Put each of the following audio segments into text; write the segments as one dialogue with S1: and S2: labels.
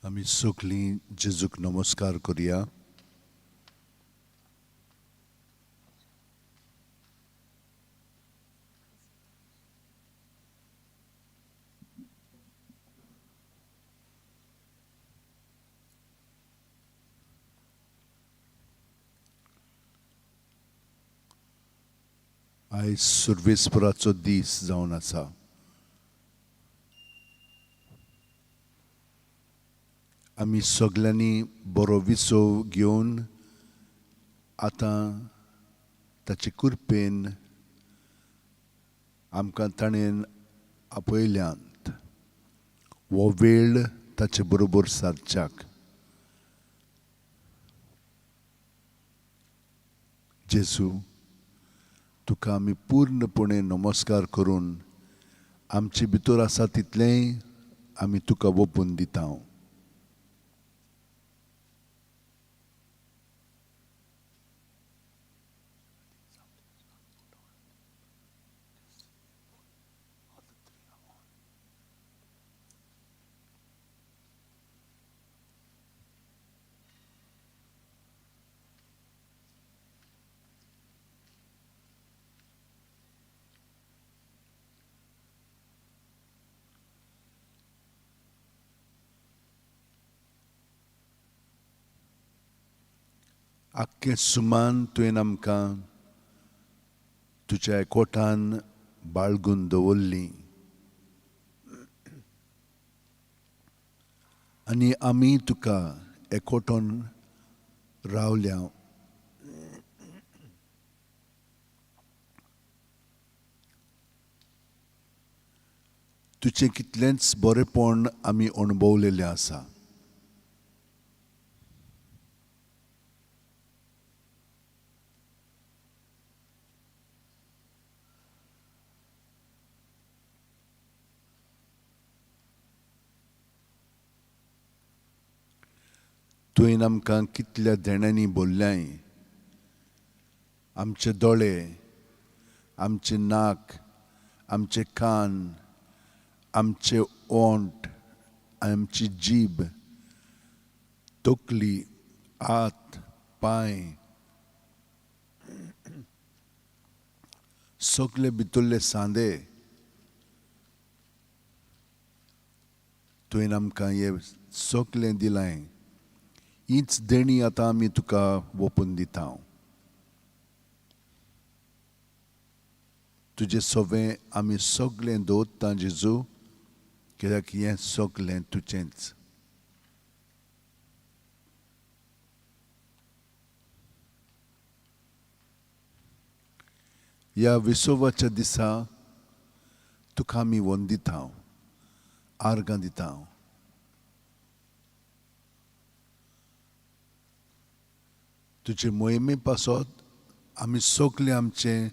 S1: आमी सगळीं जेजूक नमस्कार करुया. आयज सर्वेस्पराचो दीस जावन आसा. आमी सगळ्यांनी बरो विसव घेवन आतां ताचे कृपेन आमकां ताणेन आपयल्यांत हो वेळ ताचे बरोबर सारच्याक. जेजू, तुका आमी पूर्णपणे नमस्कार करून आमचे भितर आसा तितलेंय आमी तुका ओपून दिता. आख्खें सुमान तुवें आमकां तुज्या एकवटान बाळगून दवरलीं आनी आमी तुका एकवटून रावल्या. तुजें कितलेंच बरेंपण आमी अणभवलेलें आसा. तुवें आमकां कितल्या देण्यांनी भरल्याय. आमचे दोळे, आमचे नाक, आमचे कान, आमचे ओंठ, आमची जीब, तकली, हात, पांय, सगळे भितरले सांदे तुवें आमकां हें सगळें दिलाय. हीच देणी आतां आमी तुका ओपून दिता. तुजें सवें आमी सगळें दवरता जेजू, कित्याक हें सगळें तुजेंच. ह्या विसवाच्या दिसा तुका आमी वंदिता, आर्गां दिता. तुजे मोहिमे पासत आमी सगळे आमचें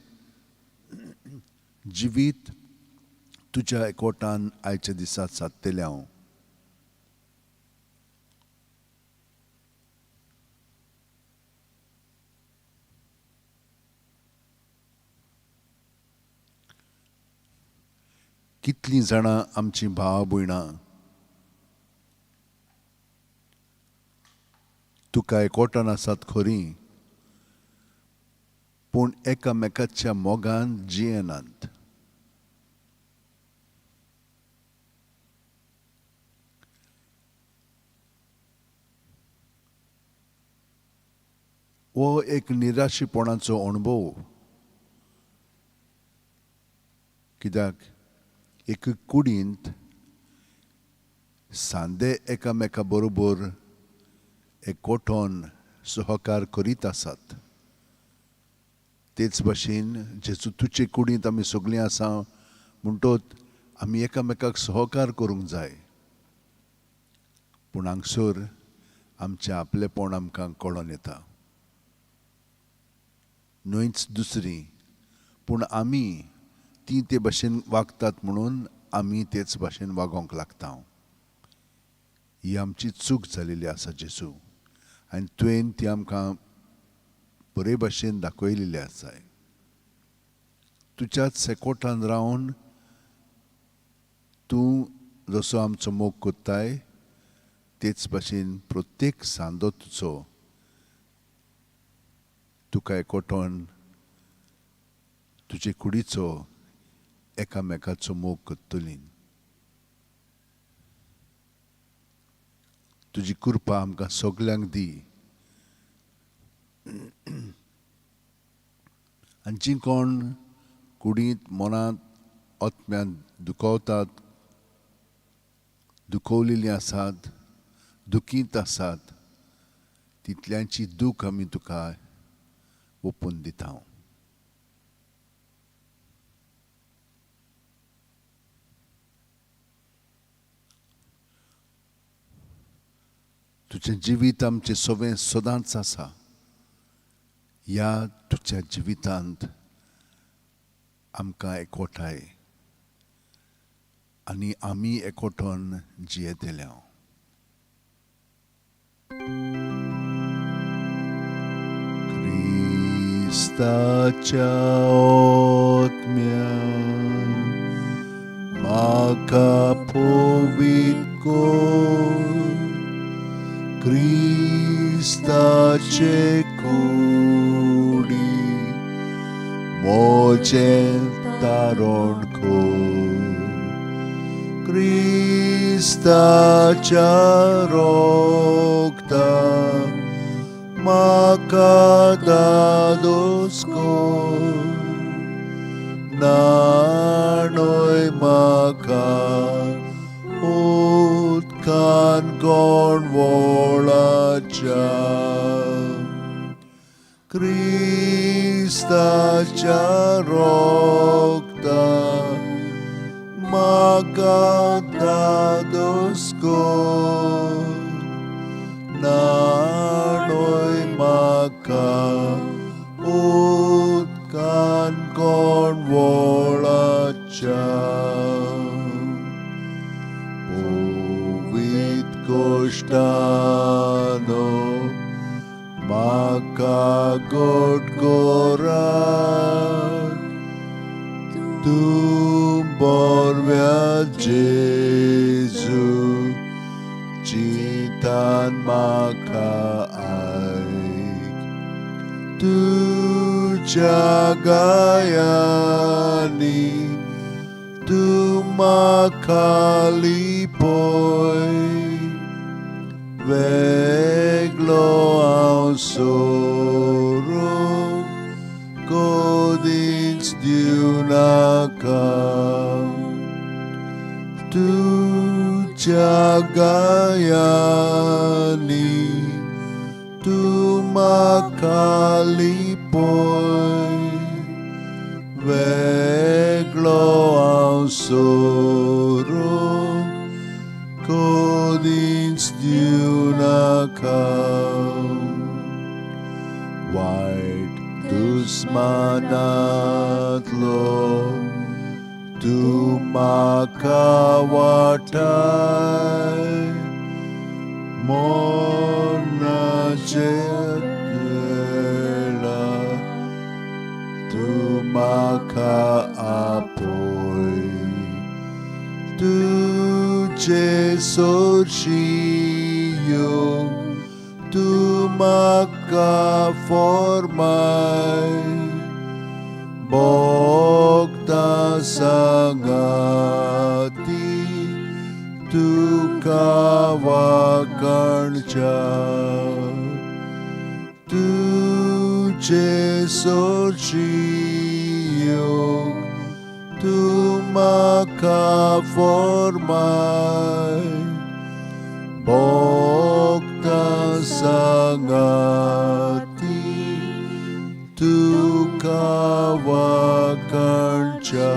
S1: जिवीत तुज्या एकवटान आयच्या दिसा सादतले. कितलीं जाणां आमचीं भाव भयणां तुका एकवटान आसात खरीं, पूण एकामेकाच्या मोगान जियेनात. हो एक निराशीपणाचो अणभव. कित्याक एक कुडींत सांदे एकामेका बरोबर एकवटून सहकार करीत आसात. तेच भाशेन जेजू तुजे कुडींत आमी सगळीं आसा म्हणटोच आमी एकामेकाक सहकार करूंक जाय. पूण हांगसर आमचें आपलेपण आमकां कळोन येता. न्हयच दुसरी, पूण आमी ती ते भाशेन वागतात म्हणून आमी तेच भाशेन वागोंक लागता. ही आमची चूक जालेली आसा जेजू, आनी तुवें ती आमकां बरे भाशेन दाखयलेली आसा. तुज्याच एकवटान रावन तूं जसो आमचो मोग कोत्ताय तेच भाशेन प्रत्येक सांदो तुजो तुका एकवटोन तुजे कुडीचो एकामेकाचो मोग करतली. तुजी कृपा आमकां सगल्यांक दी. आनी जीं कोण कुडींत मनांत आत्म्यांत दुखवतात, दुखवलेलीं आसात, दुखीत आसात, तितल्यांची दूख आमी तुका ओपून दिता. तुजें जिवीत आमचें सदांच आसा. ह्या तुज्या जिवितांत आमकां एकवटाय आनी आमी एकवटोन जियेतल्या. क्रिस्ताच्या आत्म्यान म्हाका पवित्र कर. क्रिस्ताचे कुडी मोचें तारण कर. क्रिस्ताच्या रोगतान म्हाका दादोस कर. नाणय म्हाका उदकान कोणवळाच्या. क्रिस्ताच्या रोगतान म्हाका दादोस कर. नाणय म्हाका उदकान कोणवळाच्या. पवित्र गोश्टानो म्हाका घोटघोरात. तूं बोरव्या जेजू चिंतान म्हाका आयक. तुज्या गायांनी तूं म्हाका लिपय. वेगळो हांव सोडून कदींच दिवनाका. तुज्या गायांनी तूं म्हाका लिपय. वेगळो हांव सोडून कदींच दिवनाका. वायट दुस्मानांतलो तूं म्हाका वाटाय. मोर्नाचेर वेळार तूं म्हाका आपय. तुजे सोरशीयो तूं म्हाका फॉर्माय. भोगतां सांगाती तुका वागणच्या. तुजे सोरशीयो तूं म्हाका फॉर्माय. भोगतां सांगाती तुका वागणच्या.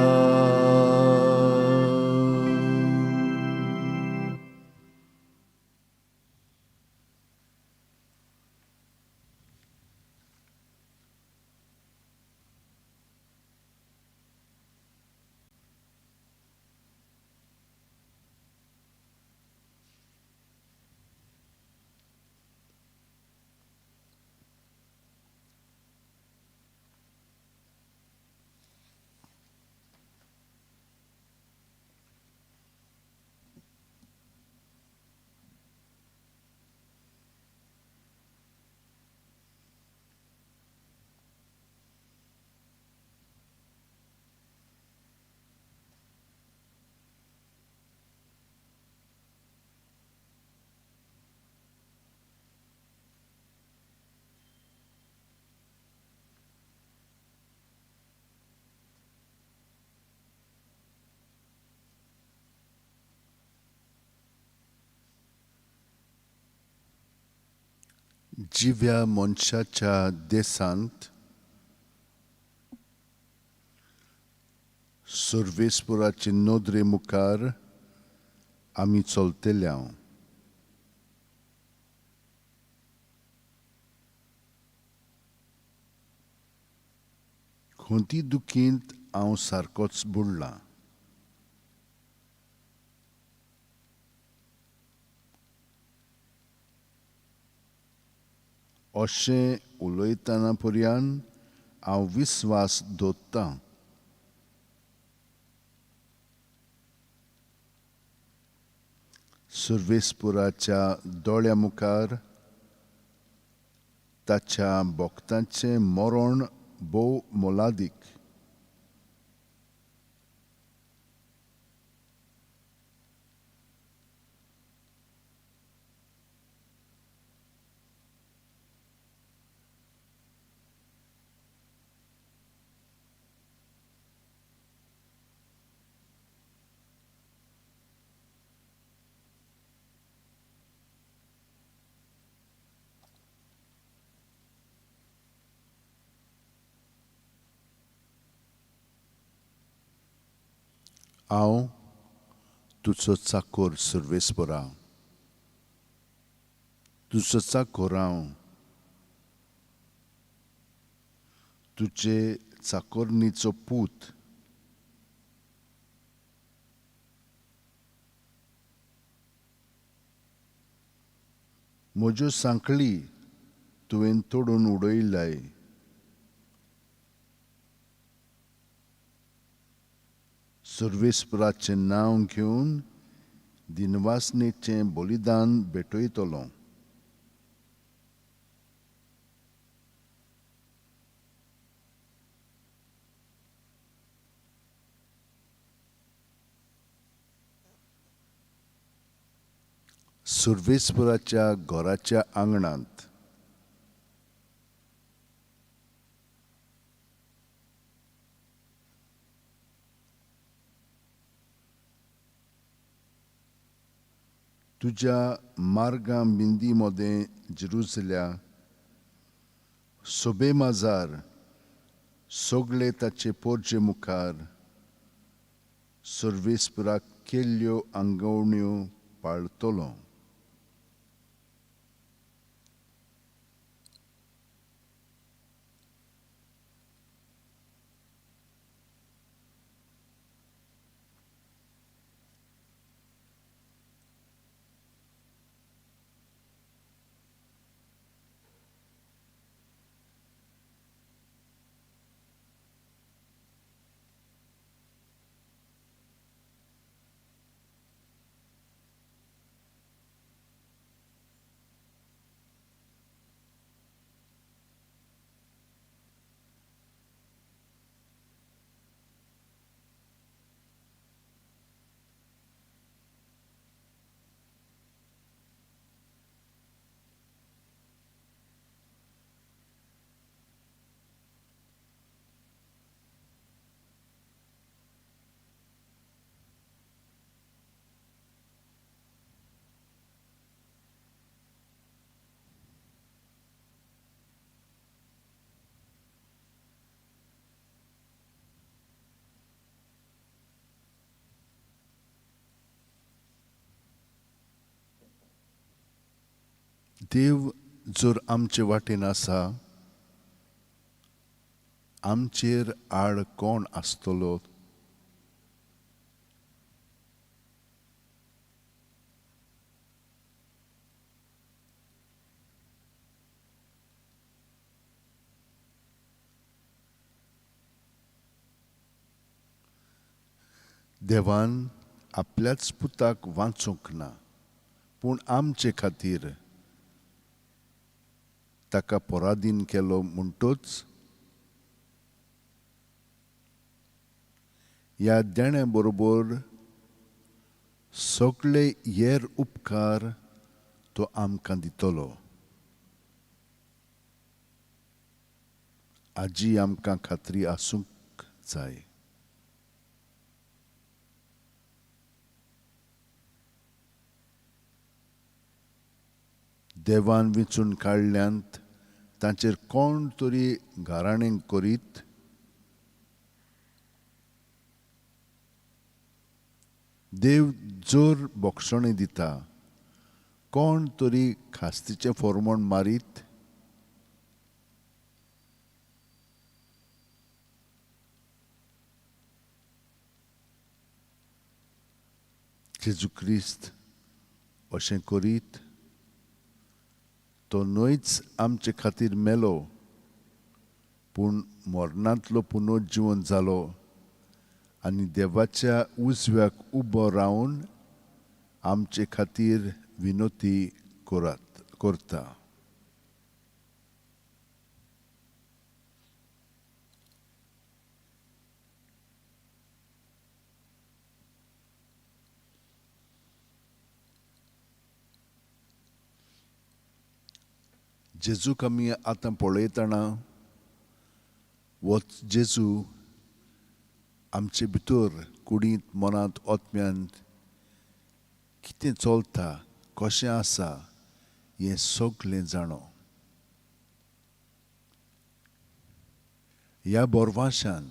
S1: जिव्या मनशाच्या देसांत सर्वेस्पराचे नोदरे मुखार आमी चलतल्या. खंयची दुखींत हांव सारकोच बुडलां. अशें उलयतना पर्यंत हांव विस्वास दवरतां. सर्वेस्पराच्या दोळ्या मुखार ताच्या भक्तांचें मरण भोव मोलादीक. हांव तुजो चाकर सर्वेस्परा. तुजो चाकर हांव. तुजे चाकरणीचो पूत. म्हज्यो सांखळी तुवें तोडून उडयल्याय. सर्वेस्पराचें नांव घेवन दिनवासनेचें बलिदान भेटयतलों. सर्वेस्पराच्या घराच्या आंगणांत तुज्या मार्गा बिंदी मदें जेरुसल्या सोबे माजार सोगले ताचे पोरचे मुखार सर्वेस्पराक केल्ल्यो आंगवण्यो पाळतलों. देव जर आमचे वाटेन आसा, आमचेर आड कोण आसतलो? देवान आपल्याच पुताक वाचूंक ना, पूण आमचे खातीर ताका पराधीन केलो म्हणटच ह्या देण्या बरोबर सगळे हेर उपकार तो आमकां दितलो. हाजी आमकां खात्री आसूंक जाय. देवान वेंचून काडल्यांत तांचेर कोण तरी घाराणें करीत देव जोर बोक्षणे दिता कोण तरी खास्तीचें फोर्मोण मारीत जेजू क्रिस्त अशें करीत तो न्हयच आमचे खातीर मेलो पूण मरणांतलो पुनर्जीवन जालो आनी देवाच्या उजव्याक उबो रावन आमचे खातीर विनोती करता. जेजूक आमी आतां पळयतना हो जेजू आमचे भितर कुडींत मनांत ओतम्यांत कितें चलता कशें आसा हें सगळें जाणो. ह्या बोरवाशान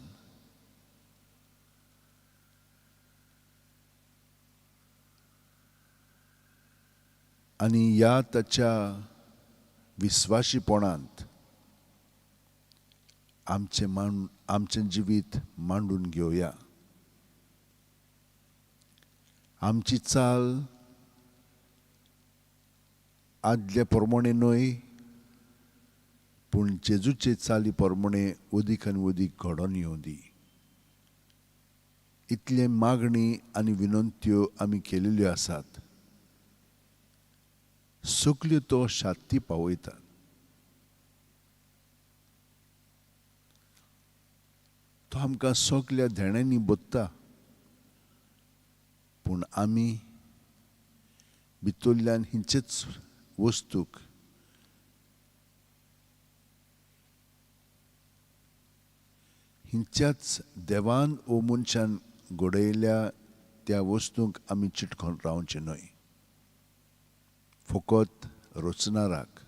S1: आनी ह्या ताच्या विस्वाशीपणांत आमचें जिवीत मांडून घेवया. आमची चाल आदले प्रमाणे न्हय पूण जेजूचे चाली प्रमाणे अदीक आनी अदीक घडोवन येवं दी. इतले मागणी आनी विनंत्यो आमी केलेल्यो आसात सगल्यो तो शांती पावयता. तो आमकां सगल्या धेण्यांनी बोदता पूण आमी भितरल्यान हिंचेच वस्तूक हिंच्याच देवान ओ मनशान घडयल्या त्या वस्तूंक आमी चिटकोन रावचें न्हय. फकत रचणाराक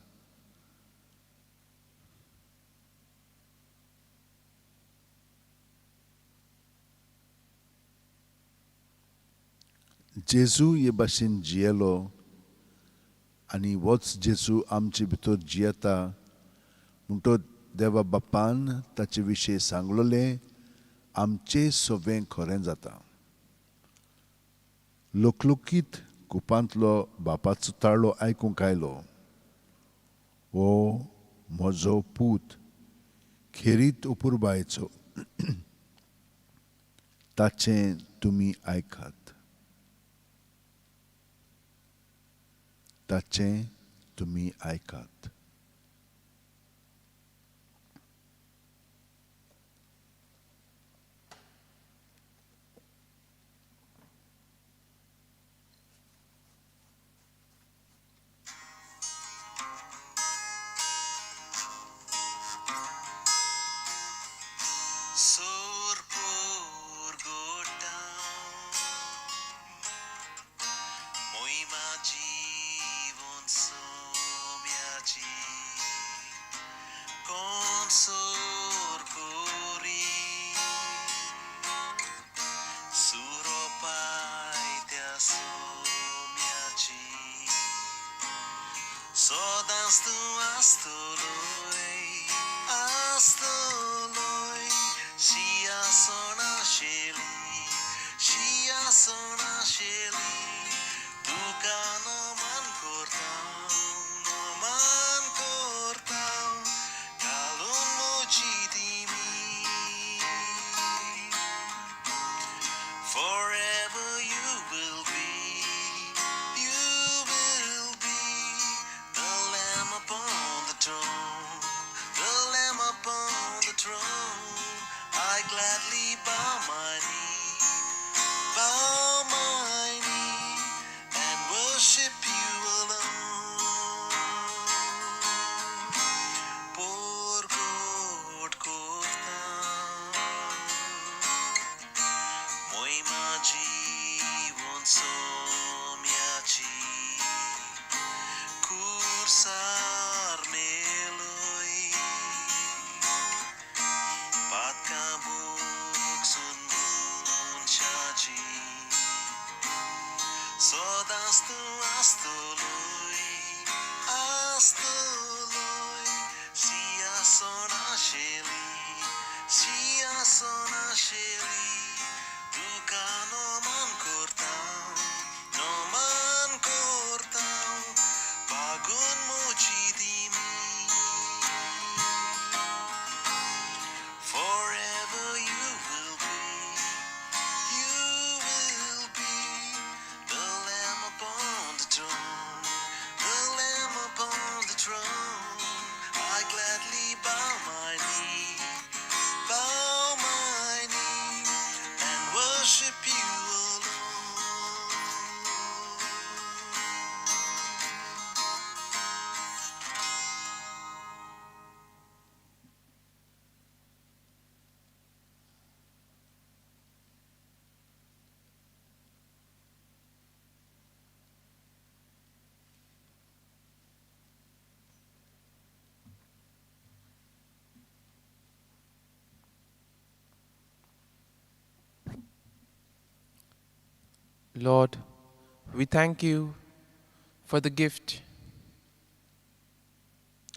S1: जेजू हे भाशेन जियेलो आनी होच जेजू आमचे भितर जियेता म्हणटो देवा बापान ताचे विशयी सांगलोलें आमचें सगळें खरें जाता. लोकलोकीत कुपांतलो बापाचो ताळो आयकूंक आयलो, हो म्हजो पूत खेरीत उपुरबायेचो ताचें तुमी आयकात. ताचें तुमी आयकात.
S2: Lord, we thank you for the gift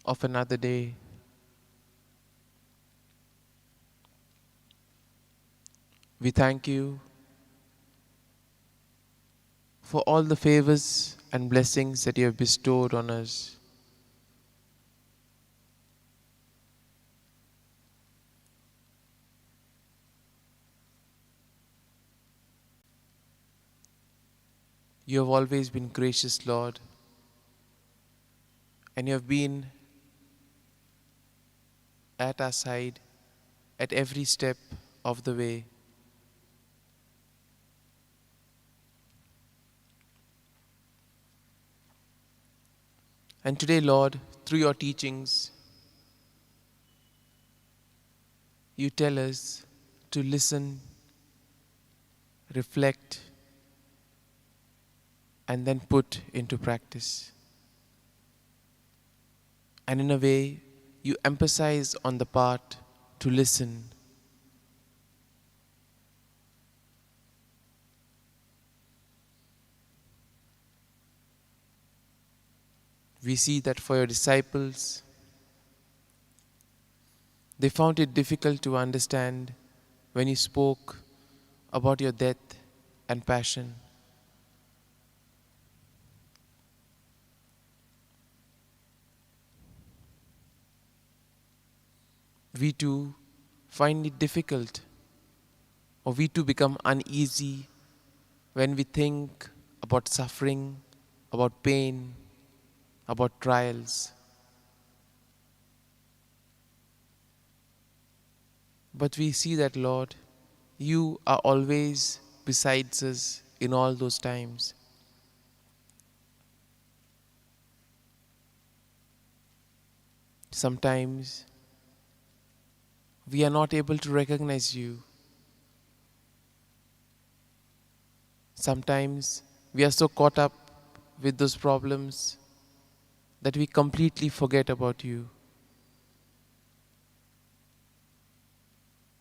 S2: of another day. We thank you for all the favors and blessings that you have bestowed on us. You have always been gracious, Lord, and you have been at our side at every step of the way. And today, Lord, through your teachings, you tell us to listen, reflect, and then put into practice. And in a way, you emphasize on the part to listen. We see that for your disciples, they found it difficult to understand when you spoke about your death and passion. We too find it difficult, or we too become uneasy when we think about suffering, about pain, about trials. But we see that, Lord, you are always besides us in all those times. Sometimes we are not able to recognize you. Sometimes we are so caught up with those problems that we completely forget about you.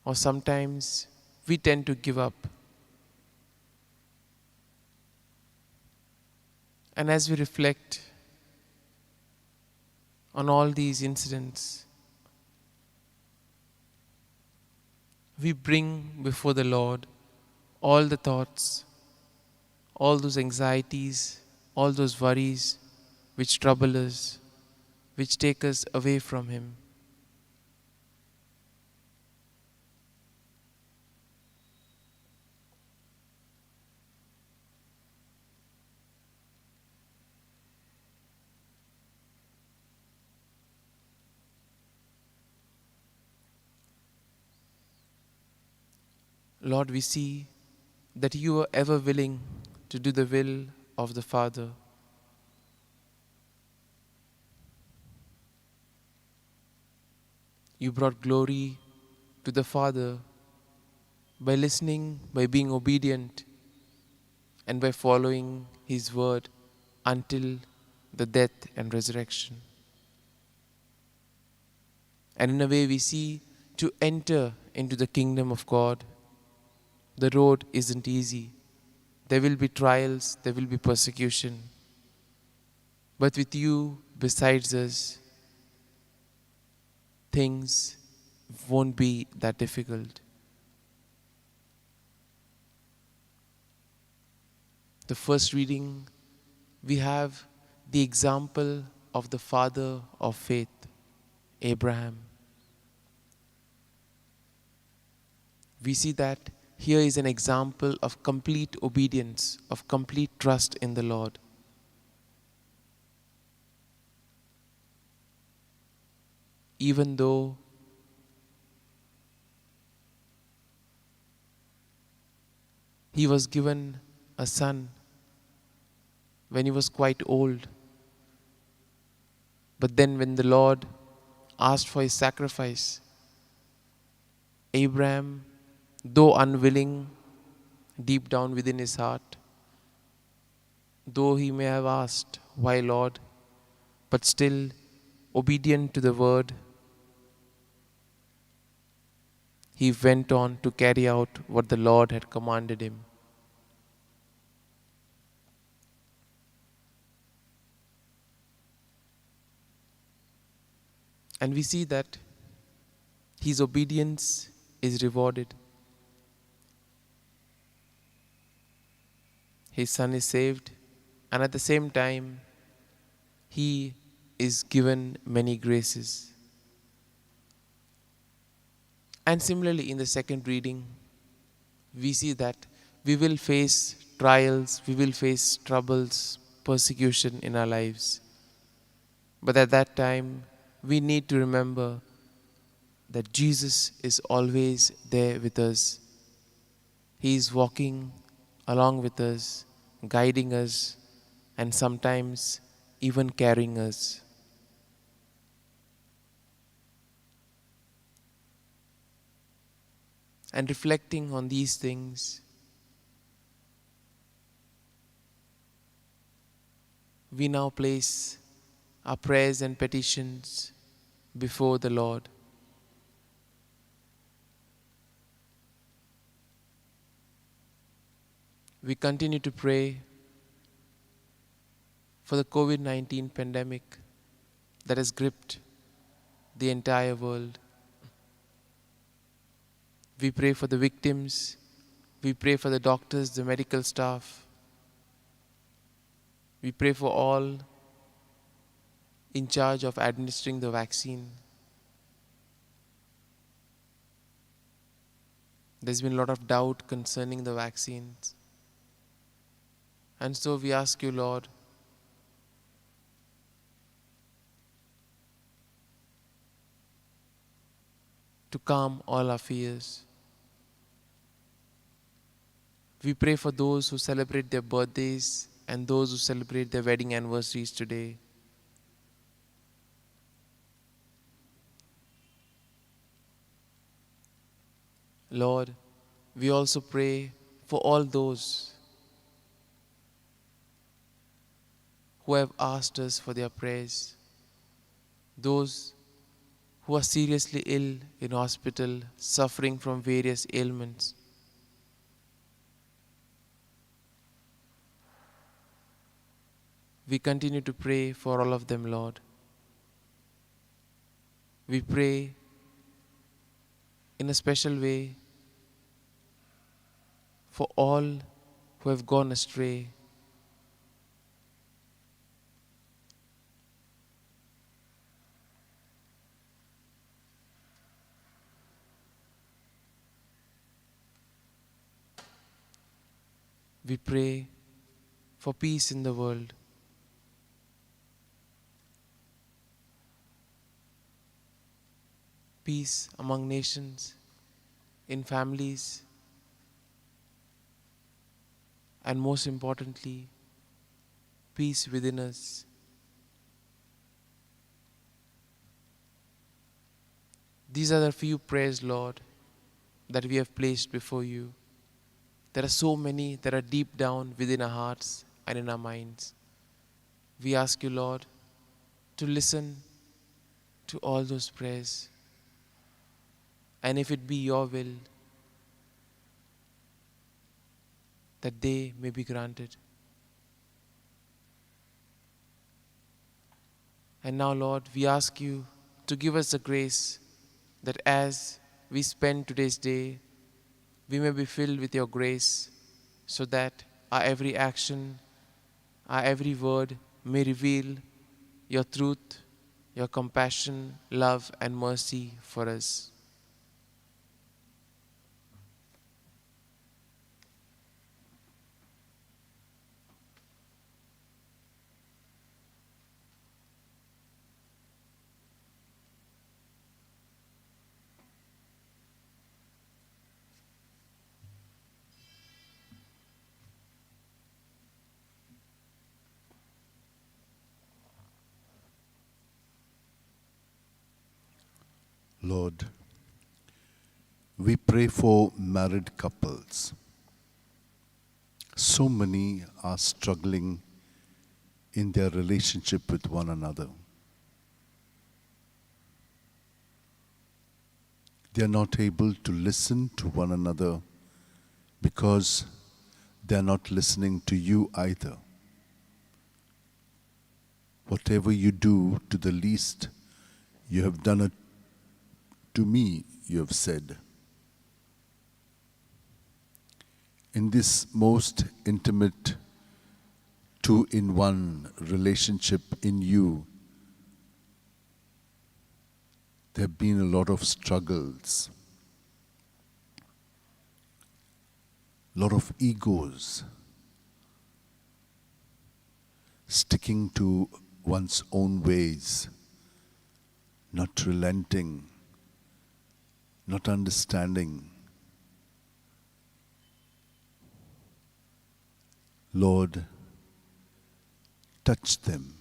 S2: Or sometimes we tend to give up. And as we reflect on all these incidents, we bring before the Lord all the thoughts, all those anxieties, all those worries which trouble us, which take us away from Him. Lord, we see that you are ever willing to do the will of the Father. You brought glory to the Father by listening, by being obedient, and by following His word until the death and resurrection. And in a way, we see to enter into the kingdom of God, the road isn't easy. There will be trials, there will be persecution. But with you besides us, things won't be that difficult. The first reading, we have the example of the father of faith, Abraham. We see that here is an example of complete obedience, of complete trust in the Lord. Even though he was given a son when he was quite old, but then when the Lord asked for his sacrifice, Abraham, though unwilling, deep down within his heart, though he may have asked, "Why, Lord?" but still obedient to the word, he went on to carry out what the Lord had commanded him. And we see that his obedience is rewarded. His son is saved, and at the same time, he is given many graces. And similarly, in the second reading, we see that we will face trials, we will face troubles, persecution in our lives. But at that time, we need to remember that Jesus is always there with us. He is walking along with us, guiding us, and sometimes even carrying us. And reflecting on these things, we now place our prayers and petitions before the Lord. We continue to pray for the COVID-19 pandemic that has gripped the entire world. We pray for the victims. We pray for the doctors, the medical staff. We pray for all in charge of administering the vaccine. There's been a lot of doubt concerning the vaccines. And so we ask you, Lord, to calm all our fears. We pray for those who celebrate their birthdays and those who celebrate their wedding anniversaries today. Lord, we also pray for all those who have asked us for their prayers, those who are seriously ill in hospital, suffering from various ailments. We continue to pray for all of them, Lord. We pray in a special way for all who have gone astray. We pray for peace in the world. Peace among nations, in families, and most importantly, peace within us. These are the few prayers, Lord, that we have placed before you. There are so many that are deep down within our hearts and in our minds. We ask you, Lord, to listen to all those prayers. And if it be your will, that they may be granted. And now, Lord, we ask you to give us the grace that as we spend today's day, we may be filled with your grace, so that our every action, our every word may reveal your truth, your compassion, love, and mercy for us.
S1: Lord, we pray for married couples. So many are struggling in their relationship with one another. They are not able to listen to one another because they are not listening to you either. Whatever you do to the least, You have done it to me, you have said. In this most intimate two-in-one relationship in you, there have been a lot of struggles, a lot of egos, sticking to one's own ways, not relenting, not understanding. Lord, touch them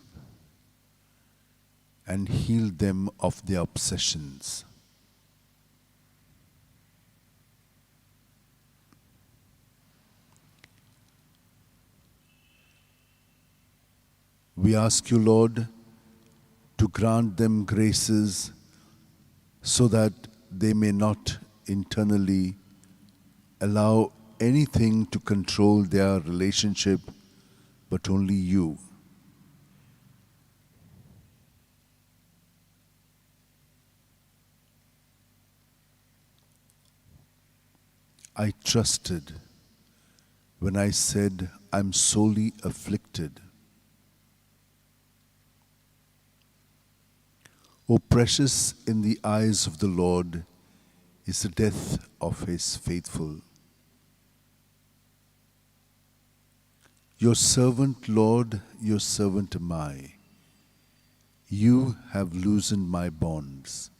S1: and heal them of their obsessions. We ask you, Lord, to grant them graces so that they may not internally allow anything to control their relationship, but only you. I trusted when I said, I'm sorely afflicted. O precious in the eyes of the Lord is the death of his faithful. Your servant, Lord, your servant am I. You have loosened my bonds.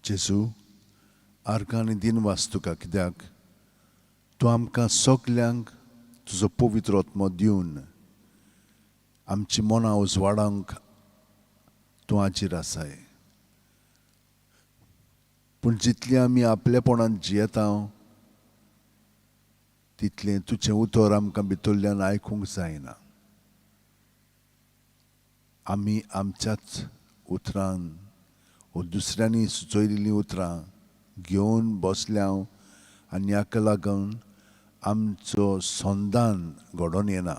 S1: जेजू, आर्गांनी दिन वाचतुका कित्याक तूं आमकां सगल्यांक तुजो पवित्र आत्मो दिवन आमची मनां उजवाडावंक तूं हाजीर आसाय. पूण जितली आमी आपलेपणान जियेता तितलें तुजें उतर आमकां भितरल्यान आयकूंक जायना. आमी आमच्याच उतरान व दुसऱ्यांनी सुचयिल्लीं उतरां घेवन बसल्याव आनी हाका लागून आमचो संदान घडोवन येना.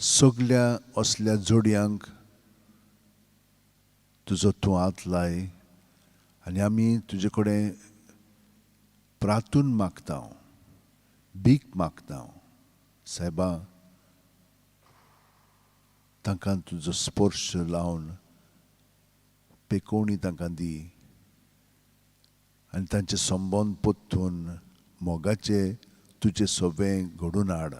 S1: सगल्या असल्या जोडयांक तुजो तूं हात लाय आनी आमी तुजे कडेन प्रार्थून मागता, भीक मागता. सायबा, तांकां तुजो स्पर्श लावन पेकोवणी तांकां दी आनी तांचे संबंद परतून मोगाचे तुजें सवें घडोवन हाड.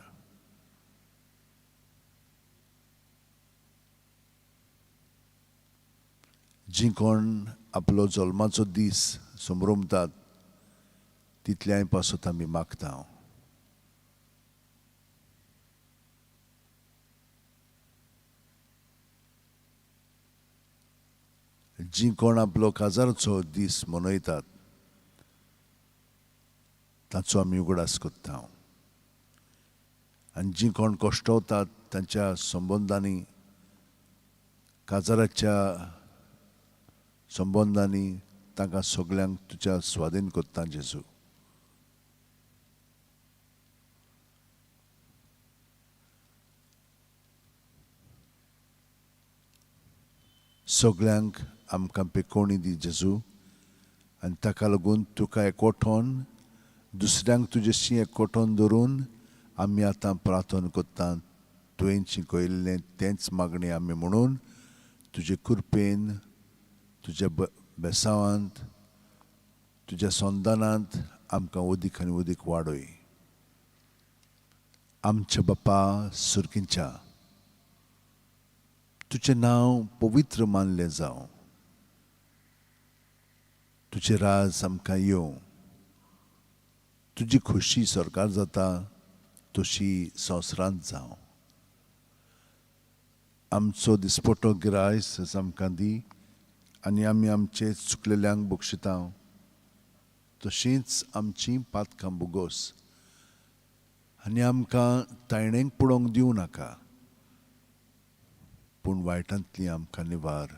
S1: जीं कोण आपलो जल्माचो दीस संभ्रमतात तितल्याय पासत आमी मागता. जीं कोण आपलो काजाराचो दीस मनयतात ताचो आमी उगडास करता. आनी जीं कोण कश्टवतात तांच्या संबंदांनी काजाराच्या संबंदांनी तांकां सगल्यांक तुज्या स्वाधीन करता जेजू. सगल्यांक आमकां पेकोवणी दी जेजू आनी ताका लागून तुका एकवटोन दुसऱ्यांक तुजेशी एकवटोन धरून आमी आतां प्रार्थना करता. तुवें शिकयल्लें तेंच मागणी आमी म्हणून तुजे कृपेन तुज्या बेसांवांत तुज्या संदानांत आमकां उदीक आनी उदीक वाडय. आमच्या बापा सुर्गींच्या तुझे नाव पवित्र मानले जावं, तुझे राज आमकां येवं, तुजी खुशी सरकार जाता तशी संवसारांत जावं. आमचो दिसपटो गिरायस आमकां दी आनी आमी आमचे चुकलेल्यांक बक्षिता तशींच आमची पातकां बुगोस आनी आमकां तायणेक पडोवंक दिवं नाका, पूण वायटांतली आमकां निवार.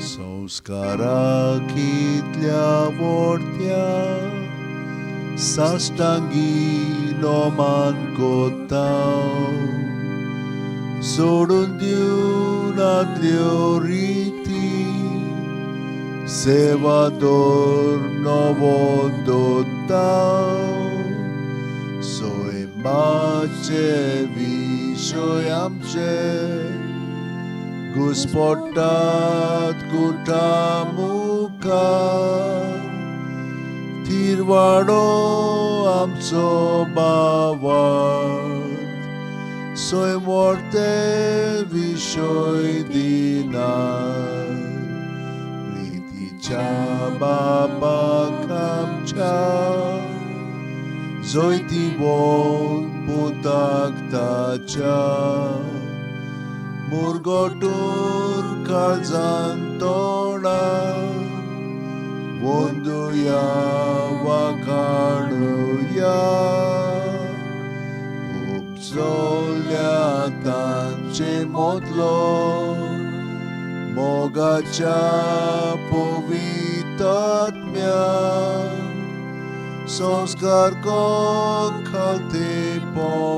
S1: संस्काराक इतल्या व्हडत्या साश्टांगी नोमान कोत्ता, सोडून दिवन आदल्यो रिती सेवादोर नवो दोत्ता. सोयमाचे विशय आमचे घुस्पट्टात गुटा मुखार, तिरवाडो आमचो बावार्थ, सोयमोर्ते विशय दिनार. प्रितीच्या बापाक आमच्या जोयती बोन पुताक ताच्या, मुरगोटूर काळजान तोंडार वंदुया वाखाणुया. उपजोल्या तांचे मोदलो मोगाच्या पवित्रात्म्या, संस्कार को खातेपणान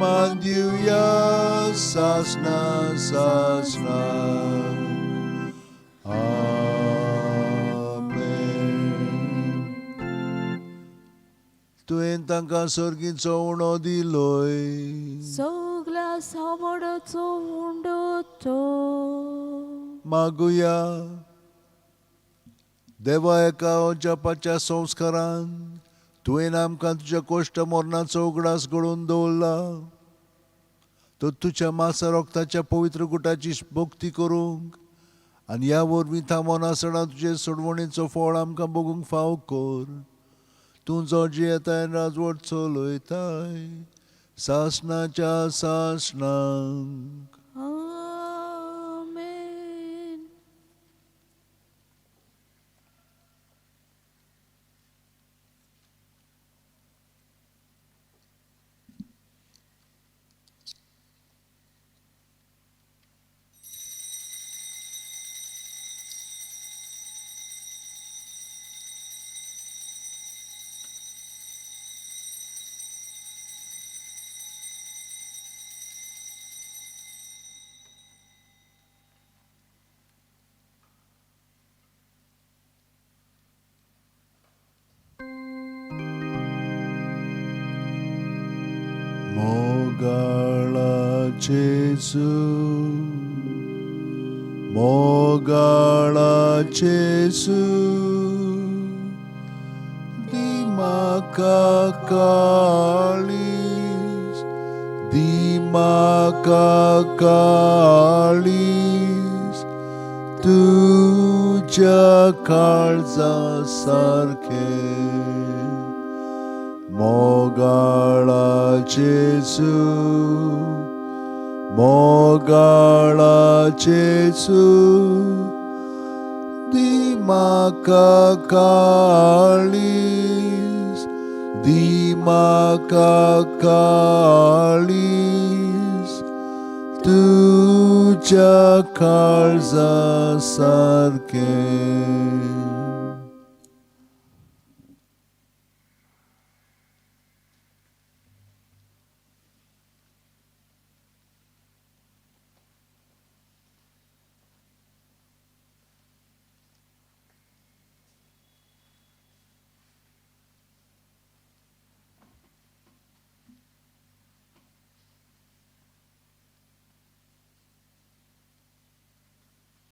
S1: मान दिवया सासना सासना. आमेन. तुवें तांकां सर्गीचो उणो दिलोय,
S3: सगल्या सावडाचो उंडो तो.
S1: मागुया. देवा, एका जपाच्या संस्कारान तुवें आमकां तुज्या कोश्ट मरणाचो उगडास घडोवन दवरला. तो तुज्या मासा रोगताच्या पवित्र गुटाची भक्ती करूंक आनी ह्या वरवीं थांबोन आसतना तुजे सोडवणेचो फळ आमकां भोगूंक फाव कर. तूं जो जियेताय राजवट चलयताय सासणाच्या सासणांक.
S3: आमेन.
S1: Mogala Jesu, Mogala Jesu, Dimakalis, Dimakalis, Tuja kaळजा सारखे. Mogala Jesu, मोगाळाचेचू दी म्हाका काळीज, दी म्हाका काळीज, तुझ्या काळजा सारकें.